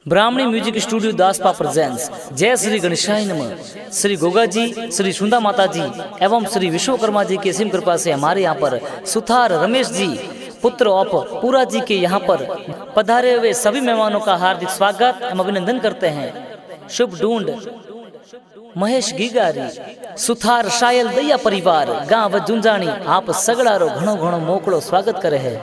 ब्राह्मणी music studio Daspa presence जय श्री गणेशाय नमः। श्री गोगा जी, श्री सुंदा माता जी एवं श्री विश्वकर्मा जी की असीम कृपा से हमारे यहाँ पर सुथार रमेश जी पुत्र ऑफ पूरा जी के यहाँ पर पधारे हुए सभी मेहमानों का हार्दिक स्वागत एवं अभिनंदन करते हैं। शुभ ढूंढ महेश गीगारी सुथार शायल दैया परिवार गांव जुंजाणी आप सगड़ारो घणो घणो मोकड़ो स्वागत करे है।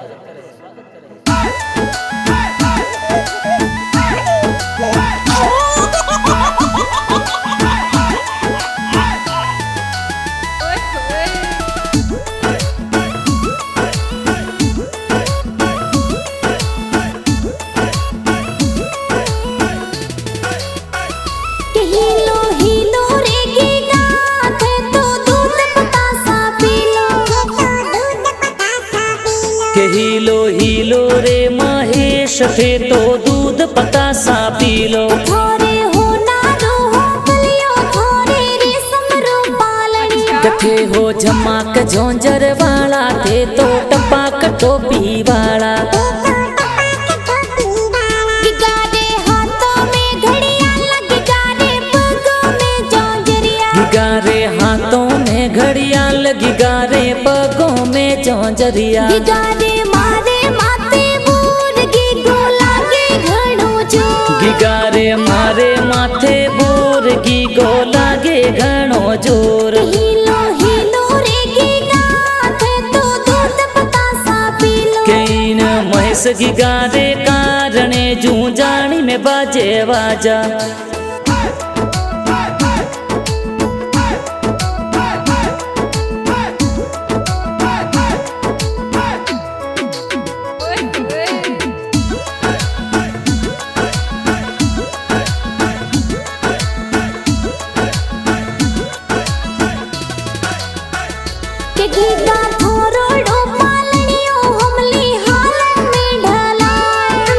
हीलो हीलो रे महेश थे तो दूध पतासा पी लो। थोरे हो नारो हो कलियो थोरे रेशम रो बालड़ी कथे हो झमाक झोंझर वाला थे तो टपाक टोपी वाला। गिगारे हाथों में घड़ियाल गिगारे पगों में जौंजरिया। गिगारे हाथों में घड़ियाल गिगारे पगों में जौंजरिया। गिगारे मारे माथे बूरगी गोलागे घणो जोर। गिगारे मारे माथे बूरगी गोलागे घणो जोर। हीलो हीलो रे गिगा थे तो दूध पतासा पी लो। कईन महेश गिगारे कारणे जूंजाणी में बाजे वाजा। गिगा थोरोड़ो पालड़ियो हमली हालन में ढलाए।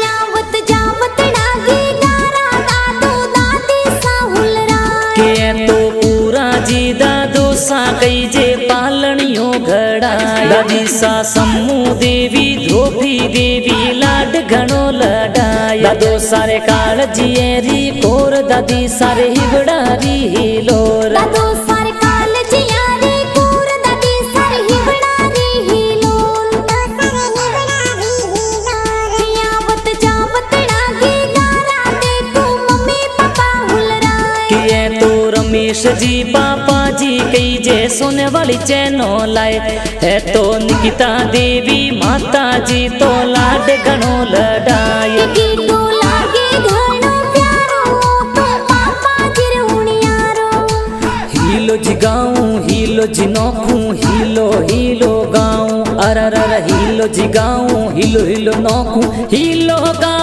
आवत जावत डागी गारा दादो दादी साहुल राय। के तो पूरा जी दादो सा कई जे पालणियों घड़ाय। दादी सा सम्मू देवी धोबी देवी लाड घणो लडाय। दादो सारे काल जियरी कोर दादी सारे हिवड़ारी हिलोर। दादो सारे काल जियारी कोर दादी सारे हिवड़ारी हिलोल। आवत जावत डागी गारा देखो मम्मी पापा हुल राय। किए तो रमेश जी पापा जी कई जे सोने वाली चैनो लाए है तो निकिता देवी माता जी तो लाड घणो लडाए। गीतो लागे घणो प्यारो तो पापा जिर उणियारो। हीलो जी गाऊं हीलो जी नौखूं हीलो हीलो गाऊं अरर हीलो जी गाऊं हीलो हीलो नौखूं हीलो गाऊं।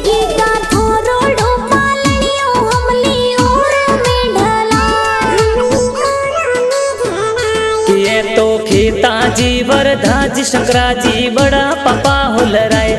गीगा थोरोड़ो पालड़ियो हमली ओर में ढलाए। ये तो खेता जी वरधा जी शंकरा जी बड़ा पापा होलराय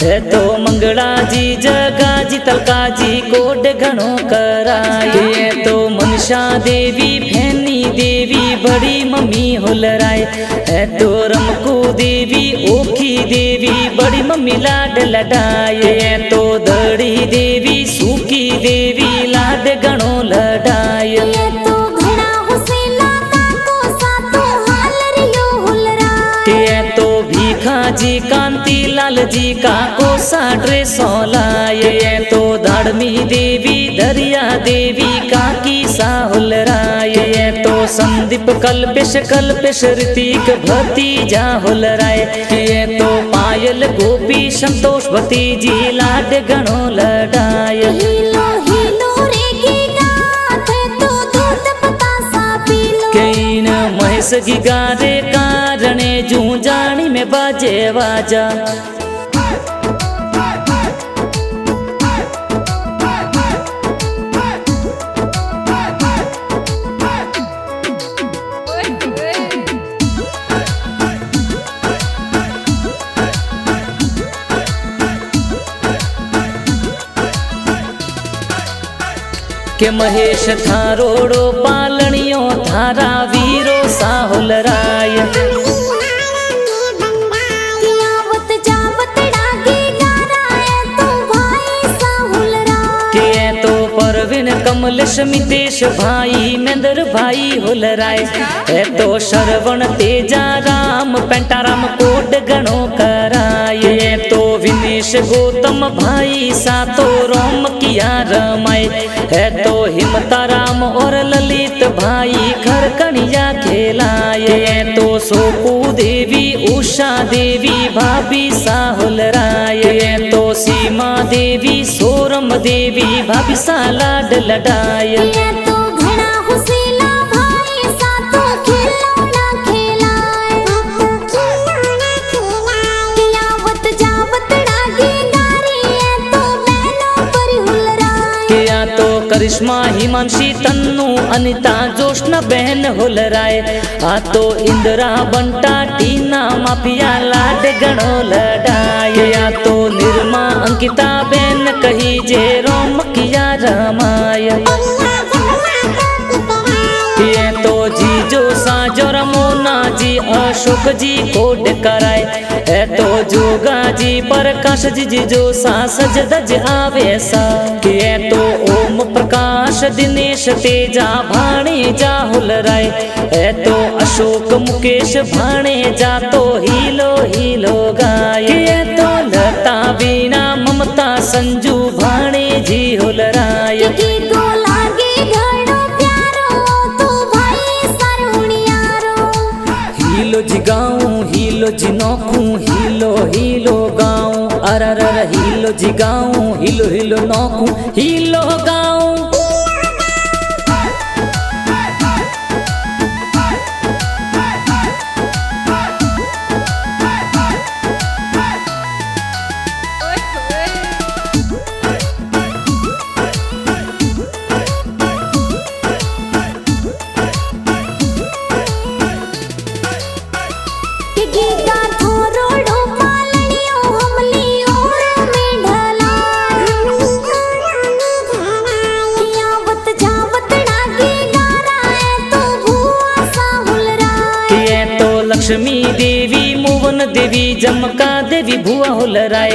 है तो मंगला जी जगा जी तलका जी कोड घणो कराय। ये तो मनसा देवी फैनी देवी बड़ी मम्मी होलराय है तो रमकू देवी ओखी देवी बड़ी मम्मी लाड लडाय। ये तो दड़ी देवी सूकी देवी लाड घणो लडाय। ये तो घड़ा हुसैना काको सातो हालरियो हुल राय। ये तो भीखा जी कांति लाल जी का कोसा ड्रेसों लाए। ये तो धर्मी देवी दरिया देवी काकी साहुल राय। ये तो संदीप कल्पेश ऋतिक भतीजा हुल राय। ये तो पायल गोपी संतोष भतीजी लाड घणो लडाय। हीलो हीलो रे गीगा थे तो दूध पतासा पी लो। कईन महेश गिगारे कारणे जूंजाणी में बाजे वाजा। के महेश थारोड़ो पालणियों थारा वीरो साहुलराय आवत जावत डागे गाराए तो भाई साहुलराय के तो परवीन कमलेश मितेश भाई मेंदर भाई हुलराय है तो श्रवण तेजा राम पेंटाराम कोड गणो कराय तो विनेश गौतम भाई सातो रोम किया रमाय है तो हिमताराम और ललित भाई खरकणिया खेलाए तो सोपू देवी उषा देवी भाभी साहुलराय तो सीमा देवी सोरम देवी भाभी सा लाड लडाय ये तो घना हुसीला भाई सातो खिलौना खेलाए आवत जावत डागे गारी ये तो बहनों पर हुलराय किया तो करिश्मा हिमांशी तन्नू अनिता जोशना बहन हुलराय आ तो इंदिरा बंटा टीना माफिया लाड गणो लडाय या तो निर्मा अंकिता बहन कही जे रोम किया रमाय ये तो जीजो साजो रमोना जी अशोक जी कोड कराए है तो जोगा जी प्रकाश जी जीजो सा सज दज आवेसा के तो ओम प्रकाश दिनेश तेजा भाणे जा हुलराय है तो अशोक मुकेश भाणे जा तो हीलो हीलो गाय के तो लता बीना ममता संजू भाणे जी हुलराय की तो लागे घणो प्यारो तो भाई सरहुणियारो हीलो जी गाऊं हीलो जी नौखूं हीलो हीलो गाऊं अरर हीलो जी गाऊं हीलो हीलो नौखूं हीलो गाऊं के गीता थोरोड़ो पालनियों हमली और में ढला आवत जावत डागे गाराए तो भुआ साहुलराय ये तो लक्ष्मी देवी मोहन देवी जमका देवी भुआ हुलराय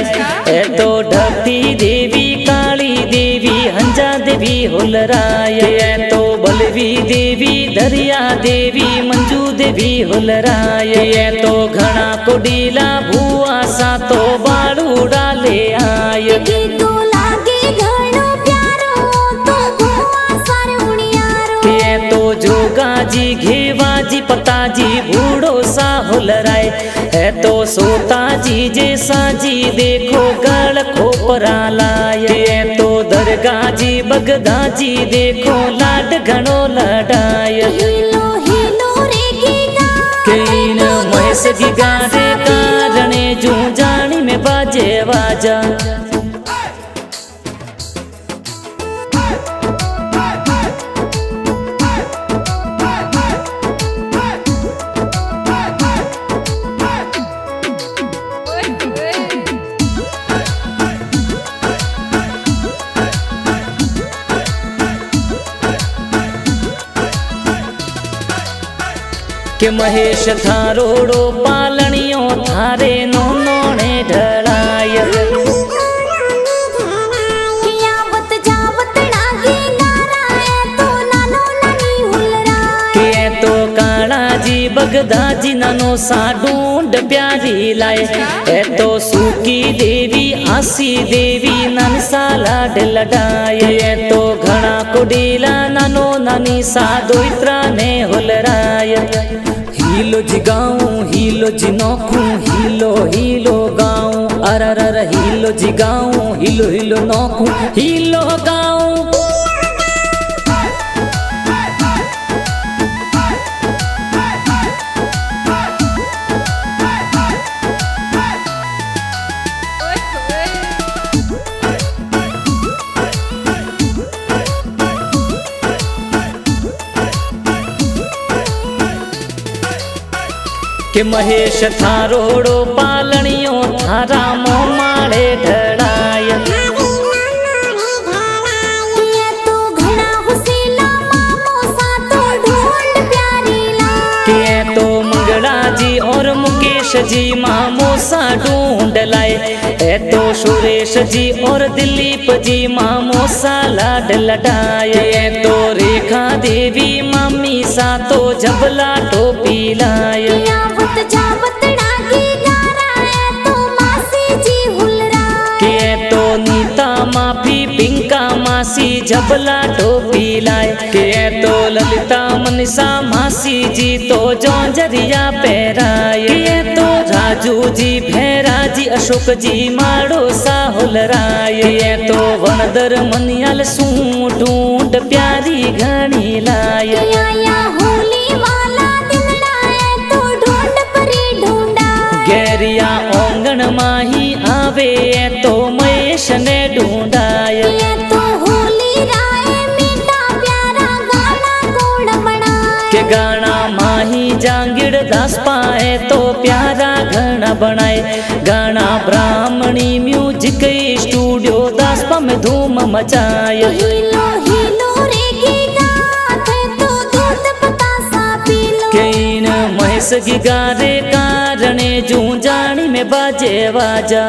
है तो ढपी देवी काली देवी हंजा देवी हुलराय है तो बलवी देवी दरिया देवी मंजू देवी हुलराय है तो घना कोडीला भुआ सा तो बाड़ू डाले आय की तो लागे घणो प्यारो तो भुआ सरहुणियारो के तो जोगा जी घेवा जी पता जी बूढ़ो सा हुलराय है तो सोता जी जैसा जी देखो गल खोपरा लाय है तो दरगाह जी बगदा जी देखो लाड घणो लडाय हीलो हीलो रे गीता कईन महेश की गारे कारणे जू जानी में बाजे वाजा के महेश थारोड़ो पालणियों थारे नोने ढलाय आवत जावत डागे गाराए तो नानो नानी हुलराय के तो काला जी बगदा जी नानो सा ढूंढ प्यारी लाए है तो सूकी देवी आसी देवी नानी सा लाड लडाय है तो घना कोडीला नानो नानी सा दोइत्रा ने हुलराय हीलो जी गाऊं हीलो जी नौखूं हीलो हीलो गाऊं अरर हीलो जी गाऊं हीलो हीलो नौखूं हीलो गाऊं के महेश थारोड़ो पालणियों थारा मोमाड़े ढड़ाय ये तो घना यश जी और दिलीप जी मामो सा लाड लटाए तो रेखा देवी मामी सा तो जबला टोपी लाए आवत जावत डागी गारा है तो मासी जी हुलराए के तो नीता माफी पिंका मासी जबला टोपी लाए के तो ललिता मनीषा मासी जी तो जौंजरिया पहराए के तो राजू जी भैरा जी अशोक जी माड़ो सा हुलराए के तो वनदर मनियाल सू ढूंढ प्यारी घणी लाए आया होली वाला दिलड़ा है तो ढूंढ परी ढूंढा गैरिया ओंगण माही आवे तो महेश ने ढूंढाए ये तो होली राय मीठा प्यारा गाना गोड़ बनाए के गाना माही जांगिड़ दास पाए तो प्यारा घना बनाए गाना ब्राह्मणी म्यूजिक स्टूडियो दासपा में धूम मचाए हीलो हीलो रे की गात है तो दूध बतासा पी लो केन महेश गी गारे कारणे जू जानी में बाजे वाजा।